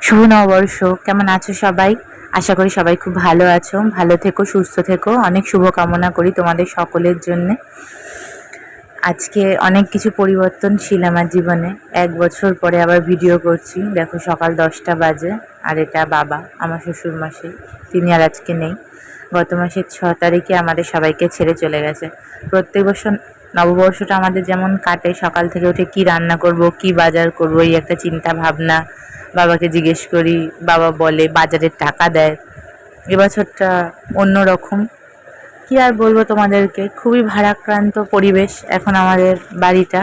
শুভ নববর্ষ। কেমন আছো সবাই? আশা করি সবাই খুব ভালো আছো। ভালো থেকো, সুস্থ থেকো। অনেক শুভকামনা করি তোমাদের সকলের জন্যে। আজকে অনেক কিছু পরিবর্তনশীল আমার জীবনে। 1 বছর পরে আবার ভিডিও করছি। দেখো সকাল 10টা বাজে। আর এটা বাবা, আমার শ্বশুরমশাই। তিনি আর আজকে নেই। গত মাসের 6 তারিখে আমাদের সবাইকে ছেড়ে চলে গেছে। প্রত্যেক বছর নববর্ষটা আমাদের যেমন কাটে, সকাল থেকে উঠে কি রান্না করব, কি বাজার করব, এই একটা চিন্তা ভাবনা। বাবাকে জিজ্ঞেস করি, বাবা বলে, বাজারের টাকা দেয়। এবছরটা অন্যরকম। কি আর বলবো তোমাদেরকে, খুবই ভারাক্রান্ত পরিবেশ এখন আমাদের বাড়িটা।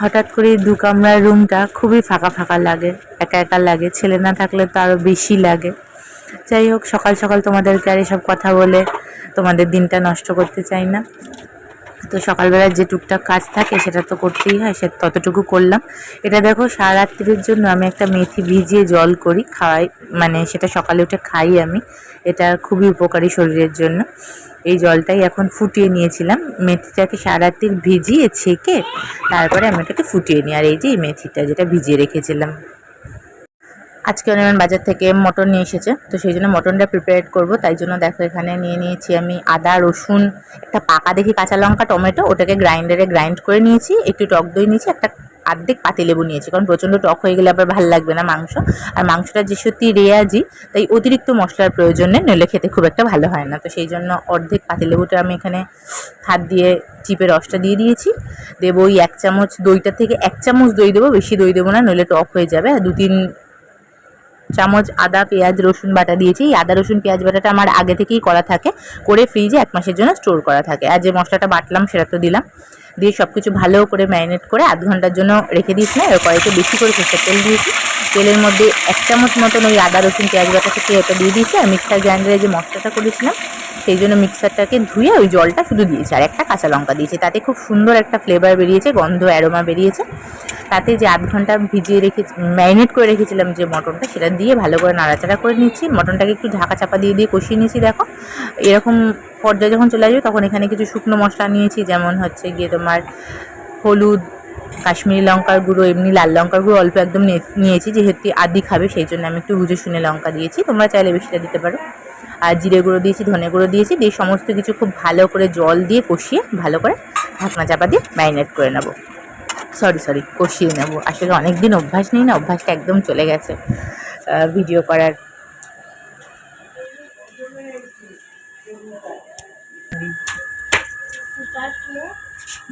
হঠাৎ করে 2 কামরার রুমটা খুবই ফাঁকা ফাঁকা লাগে, একা একা লাগে। ছেলে না থাকলে তো আরও বেশি লাগে। যাই হোক, সকাল সকাল তোমাদেরকে আর এসব কথা বলে তোমাদের দিনটা নষ্ট করতে চাই না। তো সকালবেলার যে টুকটাক কাজ থাকে সেটা তো করতেই হয়, সে ততটুকু করলাম। এটা দেখো, সারা রাত্রির জন্য আমি একটা মেথি ভিজিয়ে জল করি, খাওয়াই, মানে সেটা সকালে উঠে খাই আমি। এটা খুবই উপকারী শরীরের জন্য। এই জলটাই এখন ফুটিয়ে নিয়েছিলাম। মেথিটাকে সারা রাত্রি ভিজিয়ে ছেঁকে তারপরে আমি এটাকে ফুটিয়ে নিই। আর এই যে এই মেথিটা যেটা ভিজিয়ে রেখেছিলাম। আজকে অনির্বাণ বাজার থেকে মটন নিয়ে এসেছে, তো সেই জন্য মটনটা প্রিপেয়ার করব। তাই জন্য দেখো এখানে নিয়ে নিয়েছি আমি আদা, রসুন, একটা পাকা দেখি কাঁচা লঙ্কা, টমেটো, ওটাকে গ্রাইন্ডারে গ্রাইন্ড করে নিয়েছি। একটু টক দই নিয়েছি, একটা আর্ধেক পাতিলেবু নিয়েছি, কারণ প্রচণ্ড টক হয়ে গেলে আবার ভালো লাগবে না মাংস। আর মাংসটা যে সত্যি রেয়াজি, তাই অতিরিক্ত মশলার প্রয়োজন নেই, নইলে খেতে খুব একটা ভালো হয় না। তো সেই জন্য অর্ধেক পাতিলেবুটা আমি এখানে হাত দিয়ে চিপে রসটা দিয়ে দিয়েছি। দেবো ওই 1 চামচ, দইটা থেকে 1 চামচ দই দেবো, বেশি দই দেবো না, নইলে টক হয়ে যাবে। আর 2-3 চামচ আদা, পেঁয়াজ, রসুন বাটা দিয়েছি। এই আদা, রসুন, পেঁয়াজ বাটাটা আমার আগে থেকেই করা থাকে, করে ফ্রিজে 1 মাসের জন্য স্টোর করা থাকে। আর যে মশলাটা বাটলাম সেটা তো দিলাম। দিয়ে সব কিছু ভালো করে ম্যারিনেট করে আধ ঘন্টার জন্য রেখে দিয়েছিলাম। এবার কড়াইতে বেশি করে সরষের তেল দিয়েছি। তেলের মধ্যে 1 চামচ মতন ওই আদা, রসুন, পেঁয়াজ বাটা থেকে ওটা দিয়ে দিয়েছি। আর মিক্সার গ্রাইন্ডারে যে মশলাটা করেছিলাম সেই জন্য মিক্সারটাকে ধুয়ে ওই জলটা শুধু দিয়েছি। আর একটা কাঁচা লঙ্কা দিয়েছি। তাতে খুব সুন্দর একটা ফ্লেভার বেরিয়েছে, গন্ধ, অ্যারোমা বেরিয়েছে। তাতে যে আধ ঘন্টা ভিজিয়ে ম্যারিনেট করে রেখেছিলাম যে মটনটা, সেটা দিয়ে ভালো করে নাড়াচাড়া করে নিচ্ছি। মটনটাকে একটু ঢাকা চাপা দিয়ে দিয়ে কষিয়ে নিয়েছি। দেখো এরকম পর্যায়ে যখন চলে আসবে তখন এখানে কিছু শুকনো মশলা নিয়েছি, যেমন হচ্ছে গিয়ে তোমার হলুদ, কাশ্মীরি লঙ্কার গুঁড়ো, এমনি লাল লঙ্কার গুঁড়ো অল্প একদম নিয়েছি, যেহেতু আদি খাবে সেই জন্য আমি একটু বুঝে শুনে লঙ্কা দিয়েছি, তোমরা চাইলে বেশিটা দিতে পারো। আর জিরে গুঁড়ো দিয়েছি, ধনে গুঁড়ো দিয়েছি। দিয়ে সমস্ত কিছু খুব ভালো করে জল দিয়ে কষিয়ে ভালো করে ঢাকনা চাপা দিয়ে ম্যারিনেট করে নেবো। সরি কষিয়ে নেব। আসলে অনেক দিন অভ্যাস নেই না, অভ্যাসটা একদম চলে গেছে ভিডিও করার।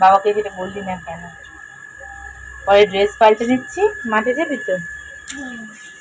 বাবাকে যেটা বললি না কেন? পরে ড্রেস পাল্টে দিচ্ছি, মাঠে যাবি তো?